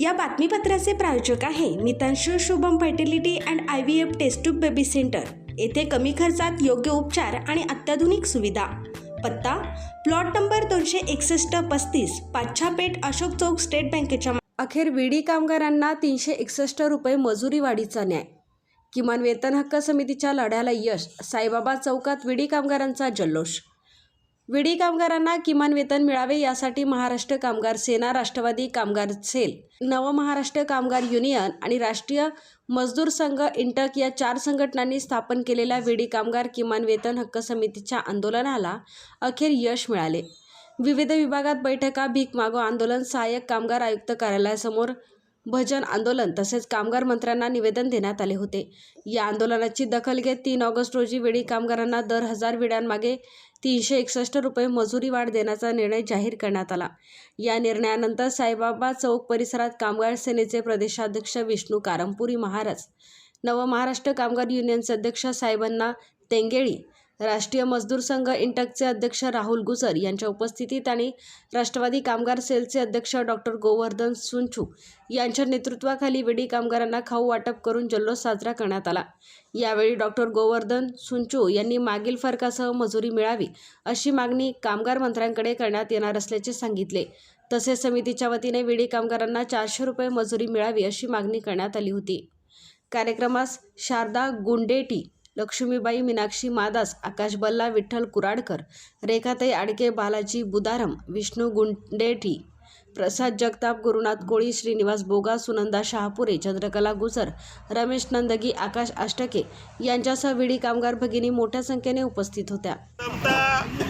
या बातमीपत्राचे प्रायोजक आहे Mitanshu Shubham fertility and IVF test tube baby centre. येथे कमी खर्चात योग्य उपचार आणि अत्याधुनिक सुविधा। पत्ता plot number 261-35 Pachhapeth Ashok Chowk state बँकेच्या। अखेर विडी कामगारांना 361 रुपये मजुरी वाढीचा न्याय। किमान वेतन हक्क समितीच्या लढ्याला यश, साईबाबा चौकात विडी कामगारांचा जल्लोष। विडी कामगारांना किमान वेतन मिळावे यासाठी महाराष्ट्र कामगार सेना, राष्ट्रवादी कामगार सेल, नवमहाराष्ट्र कामगार युनियन आणि राष्ट्रीय मजदूर संघ इंटक या 4 संघटनांनी स्थापन केलेल्या विडी कामगार किमान वेतन हक्क समितीच्या आंदोलनाला अखेर यश मिळाले। विविध विभागात बैठका, भीक मागो आंदोलन, सहाय्यक कामगार आयुक्त कार्यालयासमोर भजन आंदोलन तसेच कामगार मंत्र्यांना निवेदन देण्यात आले होते। या आंदोलनाची दखल घेत 3 ऑगस्ट रोजी विडी कामगारांना दर 1000 विड्यांमागे 361 रुपये मजुरी वाढ देण्याचा निर्णय जाहीर करण्यात आला। या निर्णयानंतर साईबाबा चौक परिसरात कामगार सेनेचे प्रदेशाध्यक्ष विष्णू कारंपुरी महाराज, नवमहाराष्ट्र कामगार युनियनचे अध्यक्ष साहेबण्णा तेंगेळी, राष्ट्रीय मजदूर संघ इंटकचे अध्यक्ष राहुल गुजर यांच्या उपस्थितीत आणि राष्ट्रवादी कामगार सेलचे अध्यक्ष डॉक्टर गोवर्धन सुंचू यांच्या नेतृत्वाखाली विडी कामगारांना खाऊ वाटप करून जल्लोष साजरा करण्यात आला। यावेळी डॉक्टर गोवर्धन सुंचू यांनी मागील फरकासह मजुरी मिळावी अशी मागणी कामगार मंत्र्यांकडे करण्यात येणार असल्याचे सांगितले। तसेच समितीच्या वतीने विडी कामगारांना 400 रुपये मजुरी मिळावी अशी मागणी करण्यात आली होती। कार्यक्रमास शारदा गुंडेटी, लक्ष्मीबाई मीनाक्षी मादास, आकाश बल्ला, विठ्ठल कुराडकर, रेखाताई आडके, बालाजी बुदारम, विष्णू गुंडेटी, प्रसाद जगताप, गुरुनाथ कोळी, श्रीनिवास बोगा, सुनंदा शहापुरे, चंद्रकला गुजर, रमेश नंदगी, आकाश अष्टके यांच्यासह विडी कामगार भगिनी मोठ्या संख्येने उपस्थित होत्या।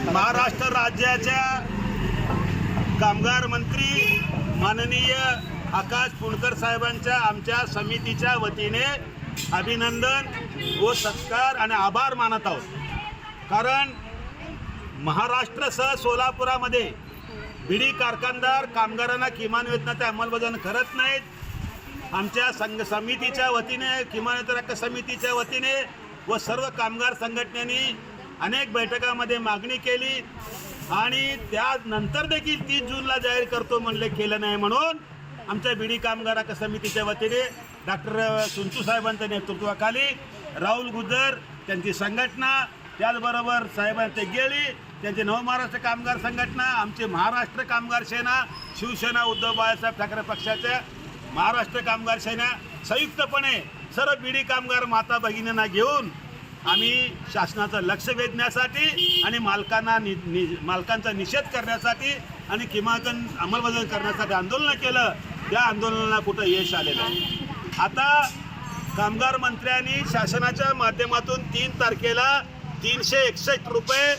महाराष्ट्र राज्याच्या कामगार मंत्री माननीय आकाश पुणकर साहेबांच्या आमच्या समितीच्या वतीने अभिनंदन व सत्कार आणि आभार मानत आहोत। कारण महाराष्ट्रासह सोलापुरामध्ये बिडी कारखानदार कामगारांना किमान वेतनाची अंमलबजावणी करत नाहीत। आमच्या समितीच्या वतीने, किमान वेतन हक्क समितीच्या वतीने व सर्व कामगार संघटनांनी अनेक बैठकांमध्ये मागणी केली आणि त्यानंतर देखील 30 जूनला जाहीर करतो म्हणले, केलं नाही। म्हणून आमच्या बिडी कामगार हक्क समितीच्या वतीने डॉक्टर सुंचू साहेबांच्या नेतृत्वाखाली राहुल गुजर त्यांची संघटना, त्याचबरोबर साहेबांचे तेंगेळी त्यांचे नवमहाराष्ट्र कामगार संघटना, आमचे महाराष्ट्र कामगार सेना, शिवसेना उद्धव बाळासाहेब ठाकरे पक्षाच्या महाराष्ट्र कामगार सेना संयुक्तपणे सर्व बिडी कामगार माता भगिनींना घेऊन आम्ही शासनाचं लक्ष वेधण्यासाठी आणि मालकांचा निषेध करण्यासाठी आणि किमान अंमलबजावणी करण्यासाठी आंदोलन केलं। त्या आंदोलनाला कुठं यश आलेलं आहे। आता कामगार मंत्र्यांनी शासनाच्या माध्यमातून 3 तारखेला 361 रुपये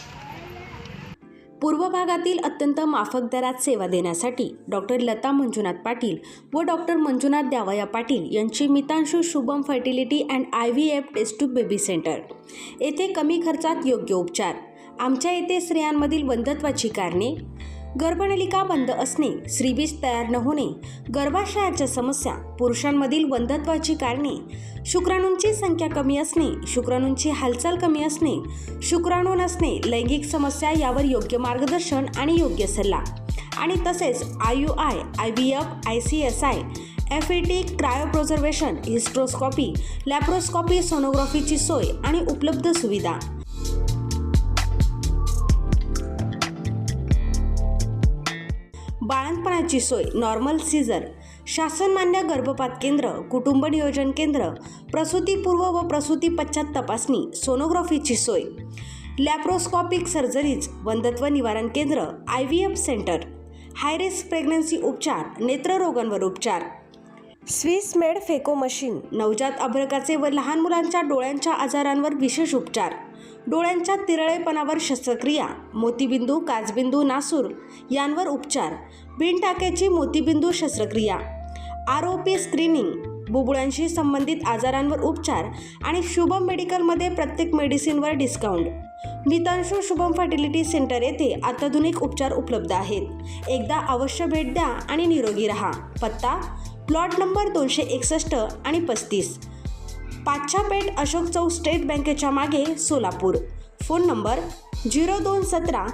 पूर्व भागातील अत्यंत माफक दरात सेवा देण्यासाठी डॉक्टर लता मंजुनाथ पाटील व डॉक्टर मंजुनाथ द्यावया पाटील यांची Mitanshu Shubham fertility and IVF test tube baby centre येथे कमी खर्चात योग्य उपचार। आमच्या येथे स्त्रियांमधील वंध्यत्वाची कारणे, गर्भनलिका बंद असणे, श्रीबीज तयार न होणे, गर्भाशयाच्या समस्या, पुरुषांमधील वंध्यत्वाची कारणे, शुक्राणूंची संख्या कमी असणे, शुक्राणूंची हालचाल कमी असणे, शुक्राणू नसणे, लैंगिक समस्या यावर योग्य मार्गदर्शन आणि योग्य सल्ला आणि तसेच IUI, IVF, ICSI, FET, cryopreservation, hysteroscopy, laparoscopy, सोनोग्राफीची सोय आणि उपलब्ध सुविधा। बाळंतपणाची सोय, नॉर्मल सीझर, शासनमान्य गर्भपात केंद्र, कुटुंब नियोजन केंद्र, प्रसूतीपूर्व व प्रसूती पश्चात तपासणी, सोनोग्राफीची सोय, लॅप्रोस्कोपिक सर्जरीज, वंध्यत्व निवारण केंद्र, IVF centre, high risk pregnancy उपचार, नेत्ररोगांवर उपचार, स्विस मेड फेको मशीन, नवजात अर्भकाचे व लहान मुलांच्या डोळ्यांच्या आजारांवर विशेष उपचार, डोळ्यांच्या तिरळेपणावर शस्त्रक्रिया, मोतीबिंदू, काचबिंदू, नासूर यांवर उपचार, बिनटाक्याची मोतीबिंदू शस्त्रक्रिया, ROP स्क्रीनिंग, बुबुळांशी संबंधित आजारांवर उपचार आणि शुभम मेडिकलमध्ये प्रत्येक मेडिसिनवर डिस्काउंट। मितांशू शुभम फर्टिलिटी सेंटर येथे अत्याधुनिक उपचार उपलब्ध आहेत। एकदा अवश्य भेट द्या आणि निरोगी रहा। पत्ता प्लॉट नंबर 261 आणि 35 पाच्छापेठ अशोक चौक स्टेट बँकेच्या मागे, Solapur. Phone number 0217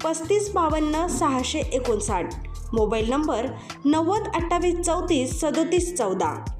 3552 659। Mobile number 90 28 34 37 14.